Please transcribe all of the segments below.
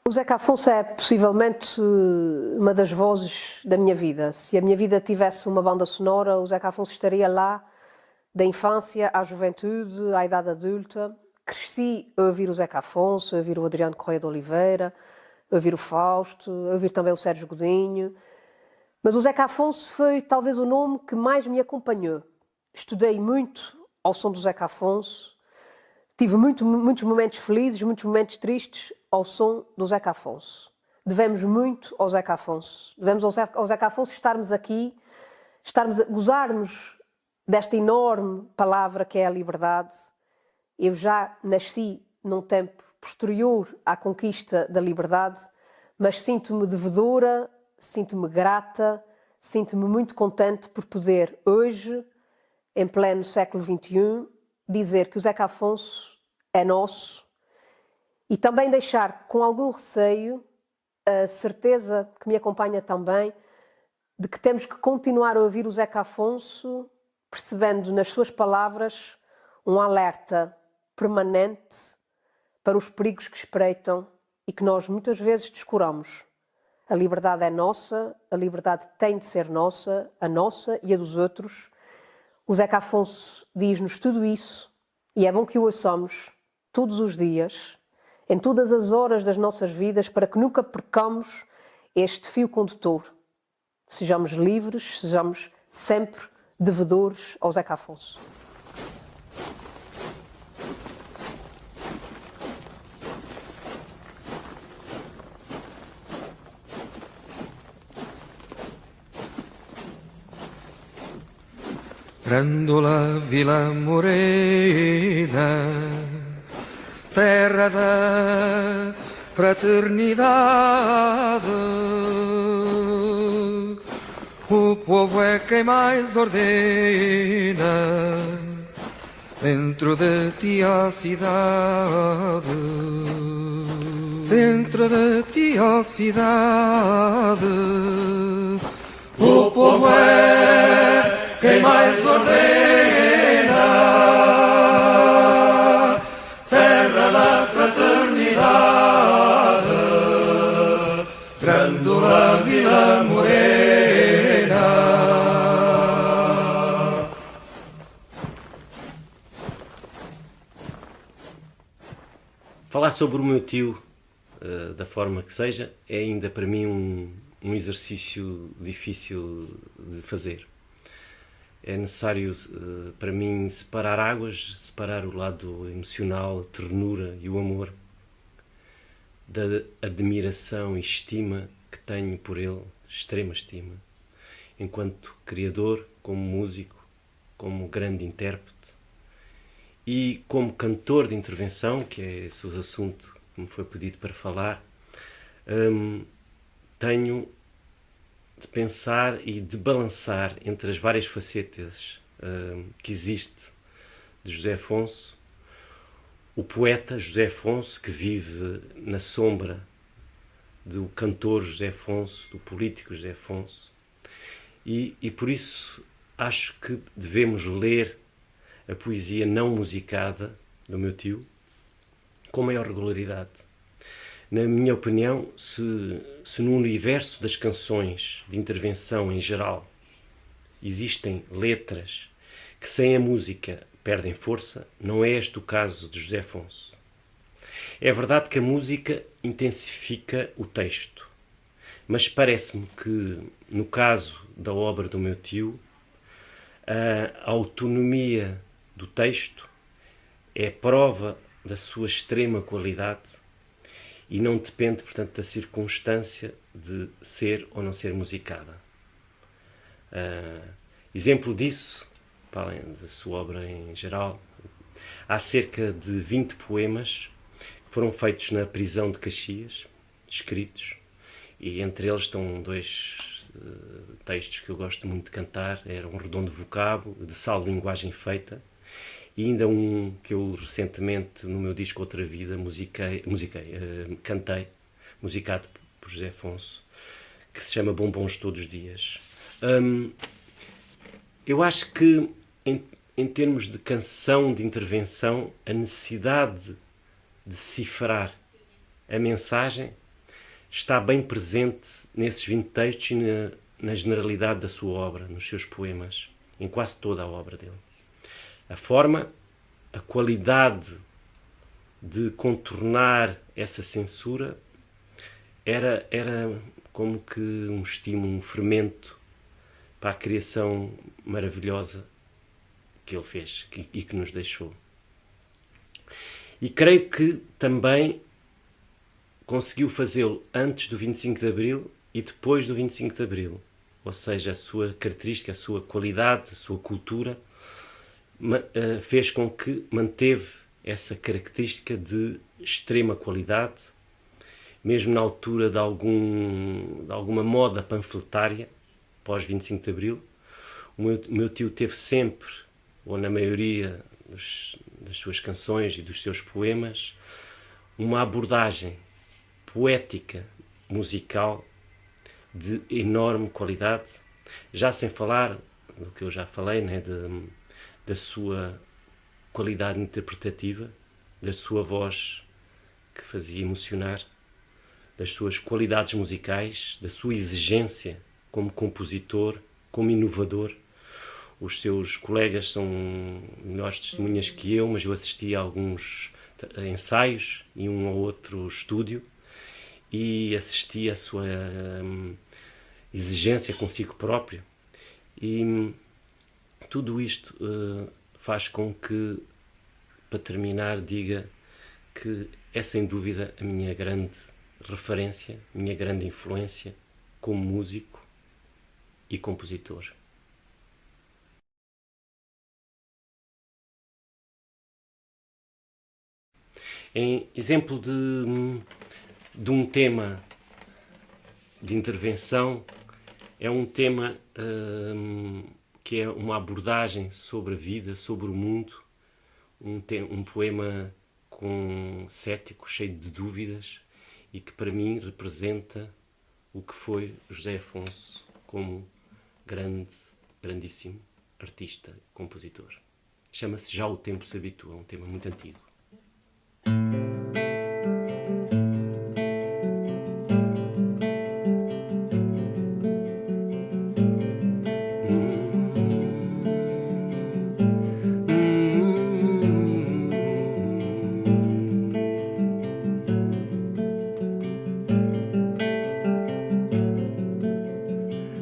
O Zeca Afonso é possivelmente uma das vozes da minha vida. Se a minha vida tivesse uma banda sonora, o Zeca Afonso estaria lá, da infância à juventude, à idade adulta. Cresci a ouvir o Zeca Afonso, a ouvir o Adriano Correia de Oliveira, a ouvir o Fausto, a ouvir também o Sérgio Godinho. Mas o Zeca Afonso foi talvez o nome que mais me acompanhou. Estudei muito ao som do Zeca Afonso. Tive muitos momentos felizes, muitos momentos tristes ao som do Zeca Afonso. Devemos muito ao Zeca Afonso. Devemos ao Zeca Afonso estarmos aqui, gozarmos desta enorme palavra que é a liberdade. Eu já nasci num tempo posterior à conquista da liberdade, mas sinto-me devedora, sinto-me grata, sinto-me muito contente por poder hoje, em pleno século XXI, dizer que o Zeca Afonso é nosso e também deixar com algum receio a certeza que me acompanha também de que temos que continuar a ouvir o Zeca Afonso, percebendo nas suas palavras um alerta permanente para os perigos que espreitam e que nós muitas vezes descuramos. A liberdade é nossa, a liberdade tem de ser nossa, a nossa e a dos outros. O Zeca Afonso diz-nos tudo isso e é bom que o ouçamos todos os dias, em todas as horas das nossas vidas, para que nunca percamos este fio condutor. Sejamos livres, sejamos sempre devedores ao Zeca Afonso. Grândola Vila Morena, terra da fraternidade, o povo é quem mais ordena, dentro de ti a cidade, dentro de ti a cidade, o povo é quem mais ordena, terra da fraternidade, Grândola Vila Morena. Falar sobre o meu tio, da forma que seja, é ainda para mim um exercício difícil de fazer. É necessário, para mim, separar águas, separar o lado emocional, a ternura e o amor da admiração e estima que tenho por ele, extrema estima, enquanto criador, como músico, como grande intérprete e como cantor de intervenção, que é esse o assunto que me foi pedido para falar. Tenho de pensar e de balançar entre as várias facetas que existe de José Afonso, o poeta José Afonso, que vive na sombra do cantor José Afonso, do político José Afonso, e por isso acho que devemos ler a poesia não musicada do meu tio com maior regularidade. Na minha opinião, se no universo das canções de intervenção em geral existem letras que sem a música perdem força, não é este o caso de José Afonso. É verdade que a música intensifica o texto, mas parece-me que, no caso da obra do meu tio, a autonomia do texto é prova da sua extrema qualidade e não depende, portanto, da circunstância de ser ou não ser musicada. Exemplo disso, para além da sua obra em geral, há cerca de 20 poemas que foram feitos na prisão de Caxias, escritos, e entre eles estão dois textos que eu gosto muito de cantar, era Um Redondo Vocábulo, de Sal de Linguagem Feita, e ainda um que eu recentemente, no meu disco Outra Vida, cantei, musicado por José Afonso, que se chama Bombons Todos os Dias. Eu acho que, em termos de canção de intervenção, a necessidade de cifrar a mensagem está bem presente nesses 20 textos e na generalidade da sua obra, nos seus poemas, em quase toda a obra dele. A forma, a qualidade de contornar essa censura era como que um estímulo, um fermento para a criação maravilhosa que ele fez e que nos deixou. E creio que também conseguiu fazê-lo antes do 25 de Abril e depois do 25 de Abril. Ou seja, a sua característica, a sua qualidade, a sua cultura fez com que manteve essa característica de extrema qualidade, mesmo na altura de alguma moda panfletária, pós 25 de Abril. O meu tio teve sempre, ou na maioria das suas canções e dos seus poemas, uma abordagem poética, musical, de enorme qualidade, já sem falar do que eu já falei, né, da sua qualidade interpretativa, da sua voz que fazia emocionar, das suas qualidades musicais, da sua exigência como compositor, como inovador. Os seus colegas são melhores testemunhas que eu, mas eu assisti a alguns ensaios e um ou outro estúdio e assisti à sua exigência consigo próprio. E tudo isto faz com que, para terminar, diga que é sem dúvida a minha grande referência, a minha grande influência como músico e compositor. Em exemplo de um tema de intervenção, é um tema que é uma abordagem sobre a vida, sobre o mundo, um poema cético, cheio de dúvidas, e que para mim representa o que foi José Afonso como grandíssimo artista, compositor. Chama-se Já o Tempo se Habitua, um tema muito antigo.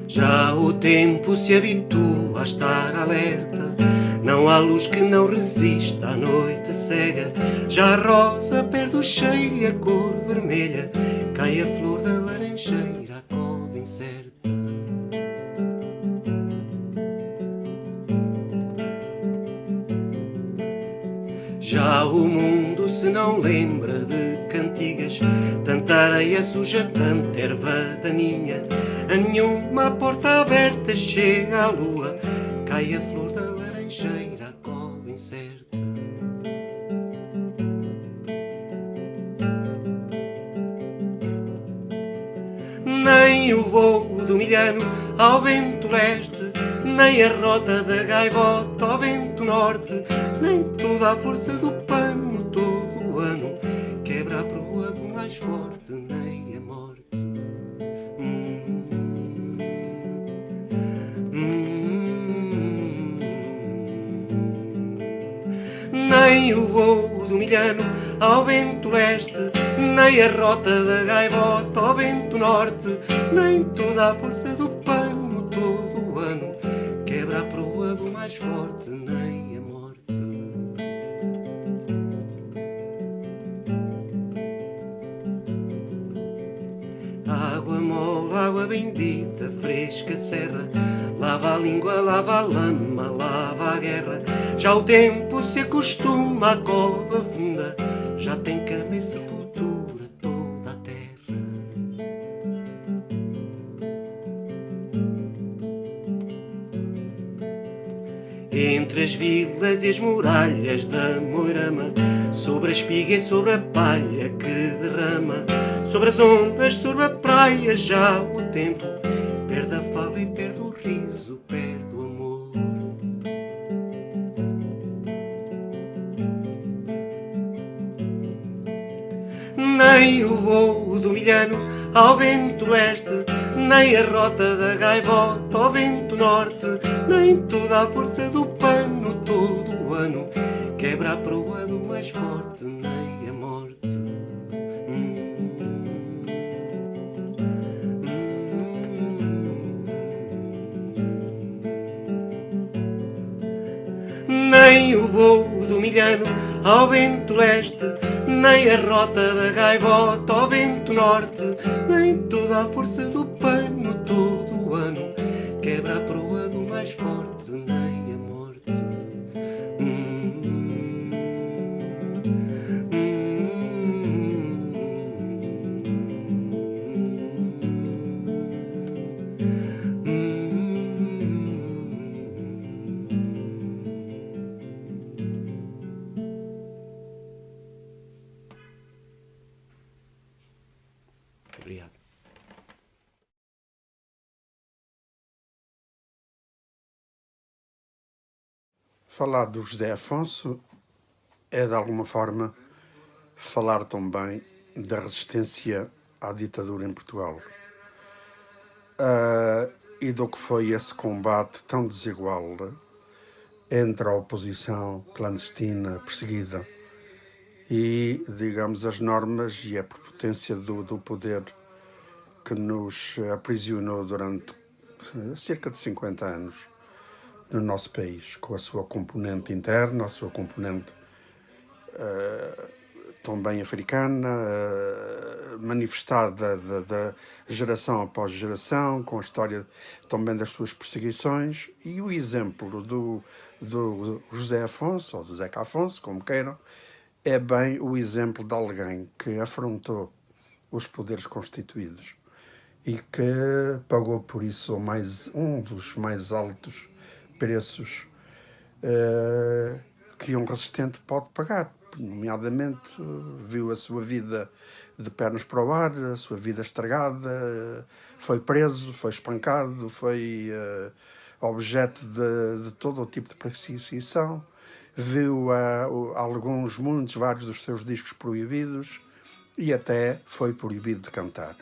Já o tempo se habitua a estar alerta, não há luz que não resista à noite cega. Já a rosa perde o cheiro e a cor vermelha, cai a flor da laranjeira, a cova incerta. Já o mundo se não lembra de cantigas, tanta areia suja, tanta erva daninha. A nenhuma porta aberta chega à lua, cai a flor da laranjeira, a cova incerta. Nem o voo do milhano ao vento leste, nem a rota da gaivota ao vento norte, nem toda a força do pano todo o ano quebra a proa do mais forte, nem a morte. Nem o voo do milhano ao vento leste, nem a rota da gaivota ao vento norte, nem toda a força do pano todo o ano quebra a proa do mais forte, nem a morte. Água mole, água bendita, fresca serra, lava a língua, lava a lama, lava a guerra. Já o tempo se acostuma à cova funda, já tem cama e sepultura toda a terra. Entre as vilas e as muralhas da Moirama, sobre a espiga e sobre a palha que derrama, sobre as ondas, sobre a praia, já o tempo perde a fala e perde o riso, perde o amor. Nem o voo do milhano ao vento leste, nem a rota da gaivota ao vento norte, nem toda a força do pano todo o ano quebra a proa do mais forte, nem a morte. Nem o voo do milhano ao vento leste, nem a rota da gaivota ao vento norte, nem toda a força do pano todo o ano quebra a proa do mais forte, nem a morte. Obrigado. Falar do José Afonso é, de alguma forma, falar também da resistência à ditadura em Portugal. E do que foi esse combate tão desigual entre a oposição clandestina, perseguida, e, digamos, as normas e a prepotência do poder que nos aprisionou durante cerca de 50 anos no nosso país, com a sua componente interna, a sua componente também africana, manifestada da geração após geração, com a história também das suas perseguições, e o exemplo do José Afonso, ou do Zeca Afonso, como queiram, é bem o exemplo de alguém que afrontou os poderes constituídos e que pagou por isso um dos mais altos preços que um resistente pode pagar. Nomeadamente, viu a sua vida de pernas para o ar, a sua vida estragada, foi preso, foi espancado, foi objeto de todo o tipo de perseguição, viu vários dos seus discos proibidos e até foi proibido de cantar.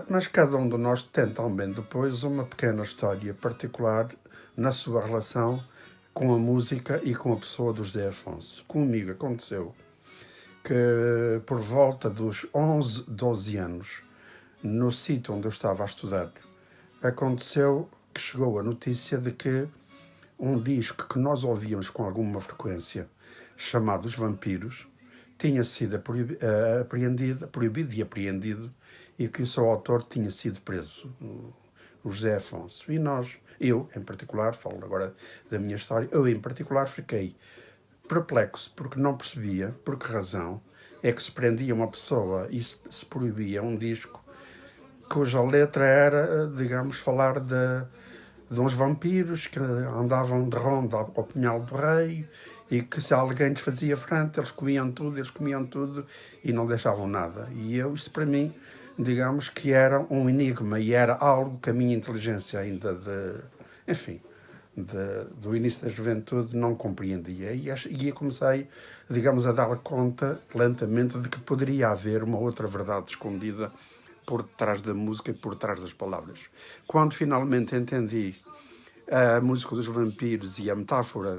Mas cada um de nós tem também depois uma pequena história particular na sua relação com a música e com a pessoa do José Afonso. Comigo aconteceu que por volta dos 11, 12 anos, no sítio onde eu estava a estudar, aconteceu que chegou a notícia de que um disco que nós ouvíamos com alguma frequência, chamado Os Vampiros, tinha sido proibido e apreendido, e que o seu autor tinha sido preso, o José Afonso. E eu em particular, falo agora da minha história, eu em particular fiquei perplexo, porque não percebia por que razão é que se prendia uma pessoa e se proibia um disco cuja letra era, digamos, falar de uns vampiros que andavam de ronda ao punhal do rei e que se alguém lhes fazia frente, eles comiam tudo e não deixavam nada. E isto para mim, digamos que era um enigma e era algo que a minha inteligência ainda do início da juventude não compreendia. E comecei, digamos, a dar conta lentamente de que poderia haver uma outra verdade escondida por trás da música e por trás das palavras. Quando finalmente entendi a música dos vampiros e a metáfora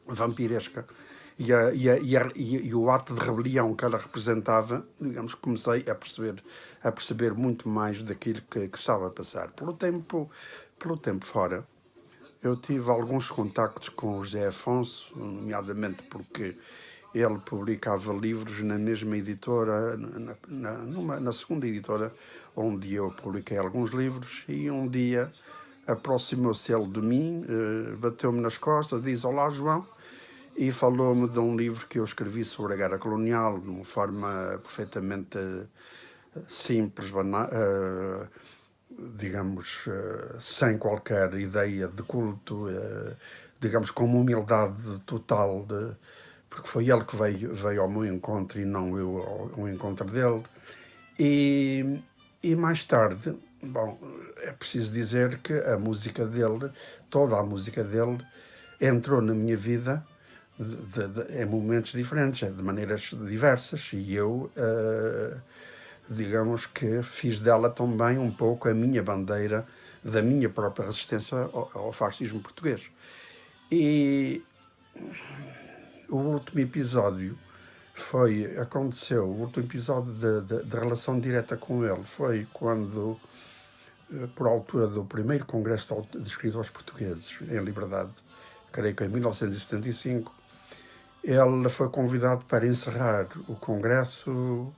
vampiresca e o ato de rebelião que ela representava, digamos, comecei a perceber muito mais daquilo que estava a passar. Pelo tempo fora, eu tive alguns contactos com o José Afonso, nomeadamente porque ele publicava livros na mesma editora, na segunda editora, onde eu publiquei alguns livros, e um dia aproximou-se ele de mim, bateu-me nas costas, disse: "Olá, João", e falou-me de um livro que eu escrevi sobre a guerra colonial, de uma forma perfeitamente simples, digamos, sem qualquer ideia de culto, digamos, com uma humildade total, porque foi ele que veio ao meu encontro e não eu ao encontro dele. E mais tarde, bom, é preciso dizer que a música dele, toda a música dele, entrou na minha vida em momentos diferentes, de maneiras diversas, e eu digamos que fiz dela também um pouco a minha bandeira da minha própria resistência ao fascismo português. E o último episódio aconteceu, o último episódio de relação direta com ele foi quando, por altura do primeiro Congresso de Escritores Portugueses, em Liberdade, creio que em 1975, ele foi convidado para encerrar o Congresso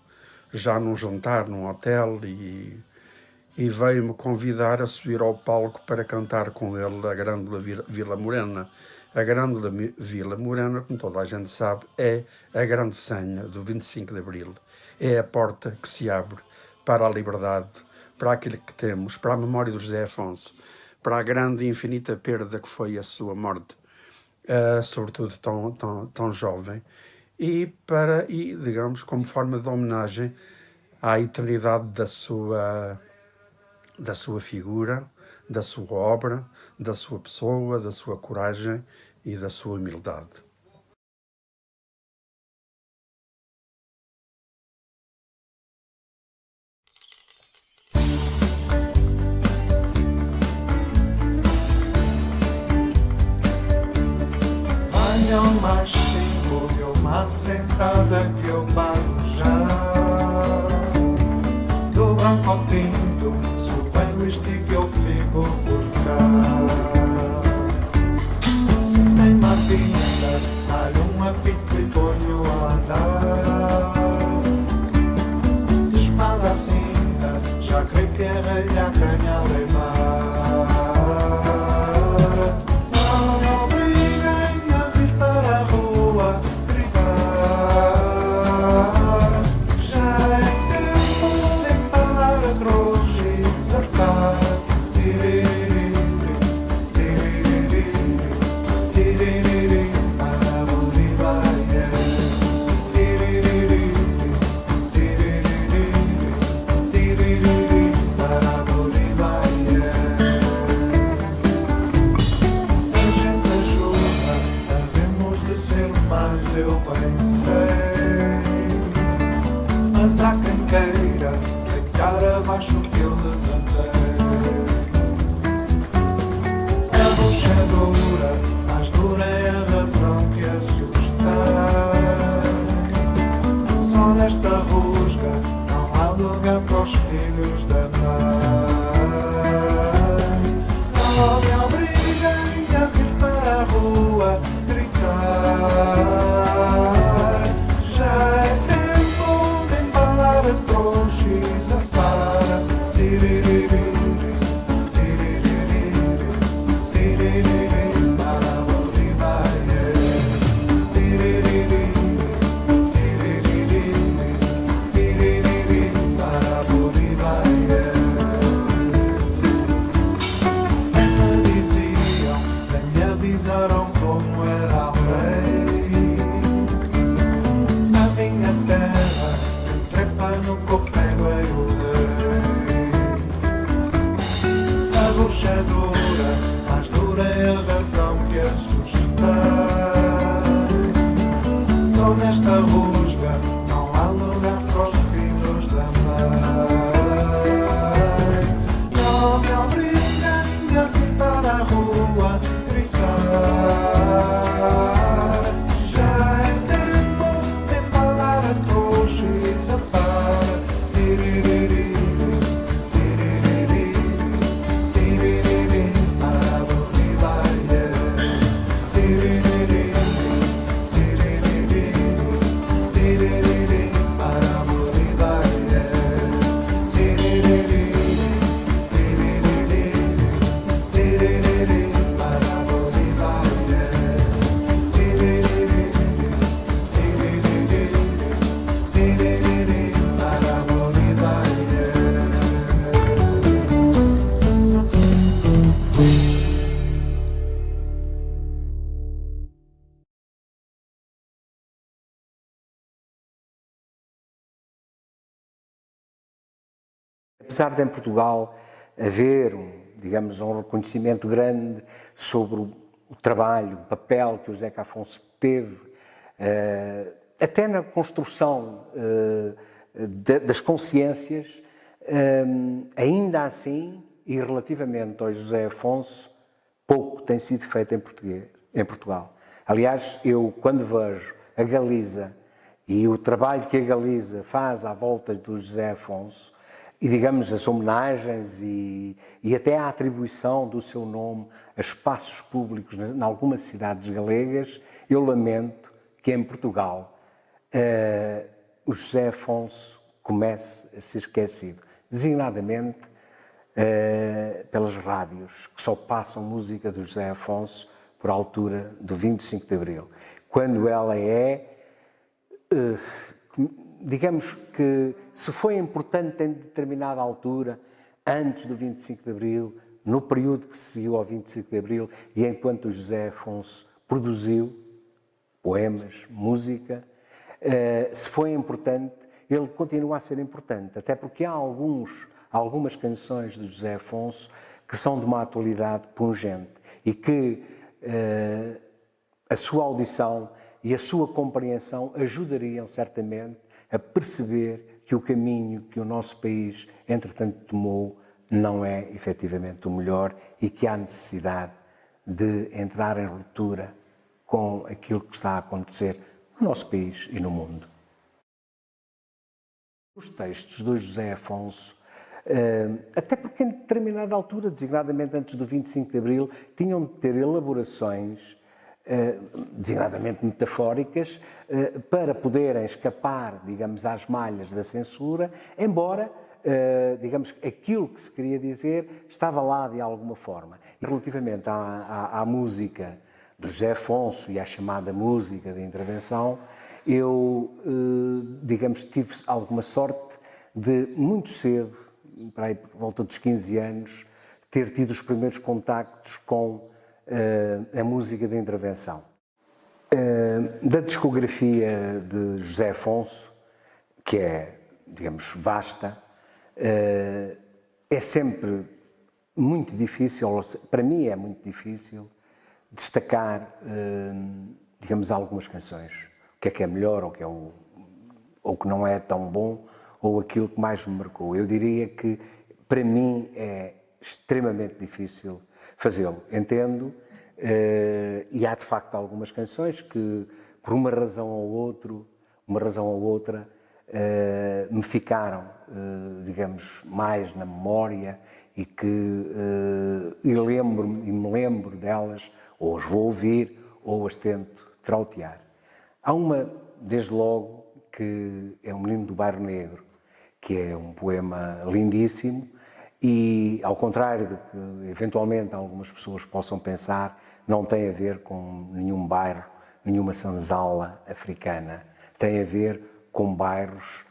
já num jantar, num hotel, e veio-me convidar a subir ao palco para cantar com ele a Grândola Vila Morena. A Grândola Vila Morena, como toda a gente sabe, é a grande senha do 25 de Abril. É a porta que se abre para a liberdade, para aquilo que temos, para a memória do José Afonso, para a grande e infinita perda que foi a sua morte, sobretudo tão jovem, e digamos, como forma de homenagem à eternidade da sua figura, da sua obra, da sua pessoa, da sua coragem e da sua humildade. Venham mais 5 de uma sentada que eu pago já. Do branco ao tinto, sou isto e que eu fico por cá. Se tem uma pinta, dá-lhe um apito e ponho a andar. De espada à cinta, já creio que é rei a canha levar. Não me obriguem a vir para a rua gritar. Já é tempo de empalar a cruz e desertar. Para Bolivaia. Para Bolivaia. A gente ajuda, havemos de ser mais, eu bem sei. Mas há quem queira deitar abaixo o que eu levantei. A bucha é dura, mais dura é a razão que assustei. Só nesta rusga não há lugar para os filhos da mãe. Não me obriguem a vir para a rua gritar. Já é tempo de embalar a cruz e zarpar. Para Bolivaia. Para Bolivaia. Me diziam, nem me avisaram como era a lei. Na minha terra, quem trepa no copeiro é o rei. A bucha é dura, mais dura é a razão que assustei. Só nesta rusga não há lugar para os filhos da mãe. Não me obriguem a vir para a rua gritar. Já é tempo de embalar a cruz e zarpar. Para Bolivaia. Para Bolivaia. Para Bolivaia. Para Bolivaia. Apesar de em Portugal haver, digamos, um reconhecimento grande sobre o trabalho, o papel que o Zeca Afonso teve, até na construção das consciências, ainda assim, e relativamente ao José Afonso, pouco tem sido feito em Portugal. Aliás, eu quando vejo a Galiza e o trabalho que a Galiza faz à volta do José Afonso, e digamos as homenagens e até a atribuição do seu nome a espaços públicos em algumas cidades galegas, eu lamento que em Portugal o José Afonso comece a ser esquecido, designadamente pelas rádios, que só passam música do José Afonso por altura do 25 de Abril, quando ela digamos que se foi importante em determinada altura, antes do 25 de Abril, no período que se seguiu ao 25 de Abril, e enquanto o José Afonso produziu poemas, música, se foi importante, ele continua a ser importante, até porque há algumas canções de José Afonso que são de uma atualidade pungente e que a sua audição e a sua compreensão ajudariam certamente a perceber que o caminho que o nosso país, entretanto, tomou não é efetivamente o melhor e que há necessidade de entrar em ruptura com aquilo que está a acontecer no nosso país e no mundo. Os textos do José Afonso, até porque em determinada altura, designadamente antes do 25 de Abril, tinham de ter elaborações designadamente metafóricas, para poderem escapar, digamos, às malhas da censura, embora, digamos, aquilo que se queria dizer estava lá de alguma forma. E relativamente à música do José Afonso e à chamada música de intervenção, eu, digamos, tive alguma sorte de, muito cedo, para aí por volta dos 15 anos, ter tido os primeiros contactos com a música de intervenção. Da discografia de José Afonso, que é, digamos, vasta, é sempre muito difícil, para mim é muito difícil, destacar, digamos, algumas canções. O que é melhor, ou que não é tão bom, ou aquilo que mais me marcou. Eu diria que, para mim, é extremamente difícil fazê-lo. Entendo, e há de facto algumas canções que, por uma razão ou outra, me ficaram, digamos, mais na memória e que me lembro delas, ou as vou ouvir, ou as tento trautear. Há uma, desde logo, que é O Menino do Bairro Negro, que é um poema lindíssimo, e, ao contrário do que eventualmente algumas pessoas possam pensar, não tem a ver com nenhum bairro, nenhuma senzala africana. Tem a ver com bairros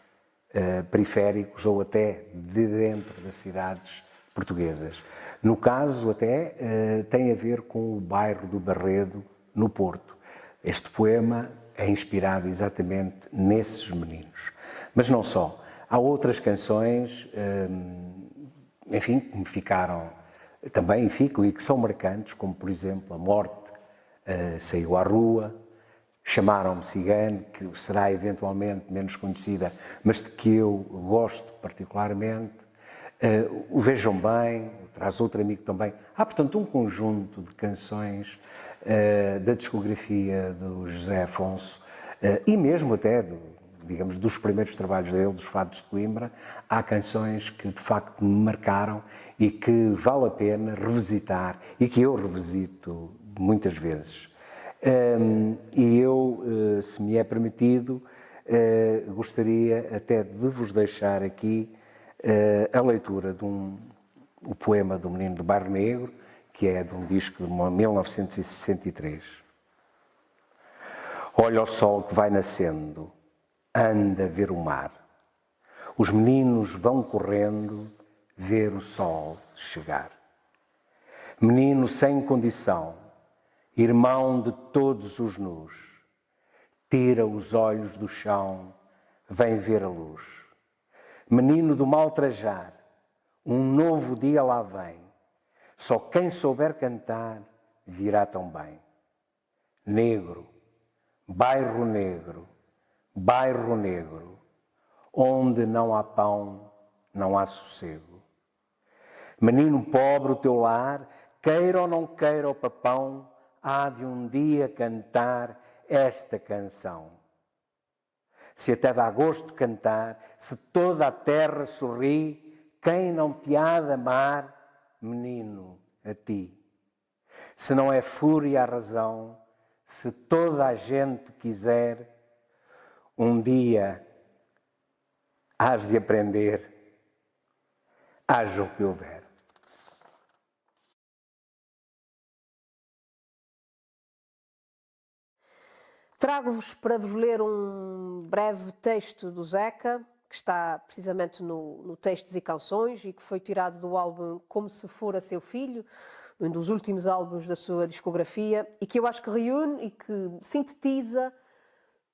periféricos ou até de dentro das cidades portuguesas. No caso, até, tem a ver com o bairro do Barredo, no Porto. Este poema é inspirado exatamente nesses meninos. Mas não só. Há outras canções, enfim, que me ficaram, também ficam e que são marcantes, como por exemplo A Morte Saiu à Rua, Chamaram-me Cigano, que será eventualmente menos conhecida, mas de que eu gosto particularmente, o Vejam Bem, Traz Outro Amigo também. Há, portanto, um conjunto de canções da discografia do José Afonso e mesmo até, digamos, dos primeiros trabalhos dele, dos Fados de Coimbra, há canções que de facto me marcaram e que vale a pena revisitar e que eu revisito muitas vezes. E eu, se me é permitido, gostaria até de vos deixar aqui a leitura de o poema do Menino do Bairro Negro, que é de um disco de 1963. Olha o sol que vai nascendo, anda ver o mar. Os meninos vão correndo ver o sol chegar. Menino sem condição, irmão de todos os nus, tira os olhos do chão, vem ver a luz. Menino do mal trajar, um novo dia lá vem, só quem souber cantar virá tão bem. Negro, bairro negro, bairro negro, onde não há pão, não há sossego. Menino pobre, o teu lar, queira ou não queira o papão, há de um dia cantar esta canção. Se até dá gosto cantar, se toda a terra sorri, quem não te há de amar, menino, a ti? Se não é fúria a razão, se toda a gente quiser, um dia hás de aprender, haja o que houver. Trago-vos para vos ler um breve texto do Zeca, que está precisamente no Textos e Canções e que foi tirado do álbum Como Se Fora Seu Filho, um dos últimos álbuns da sua discografia, e que eu acho que reúne e que sintetiza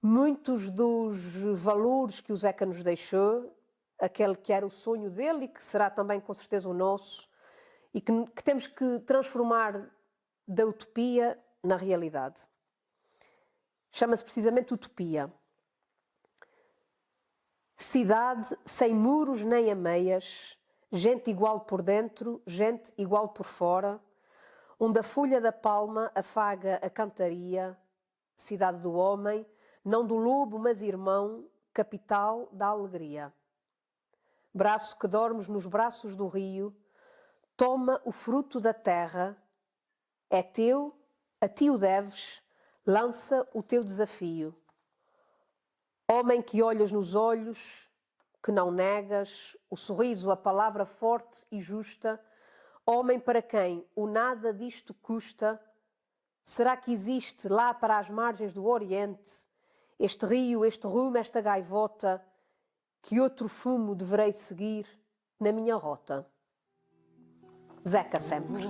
muitos dos valores que o Zeca nos deixou, aquele que era o sonho dele e que será também com certeza o nosso, e que temos que transformar da utopia na realidade. Chama-se precisamente Utopia. Cidade sem muros nem ameias, gente igual por dentro, gente igual por fora, onde a folha da palma afaga a cantaria, cidade do homem, não do lobo, mas irmão, capital da alegria. Braço que dormes nos braços do rio, toma o fruto da terra, é teu, a ti o deves, lança o teu desafio. Homem que olhas nos olhos, que não negas, o sorriso, a palavra forte e justa, homem para quem o nada disto custa, será que existe lá para as margens do Oriente este rio, este rumo, esta gaivota, que outro fumo deverei seguir na minha rota? Zeca sempre.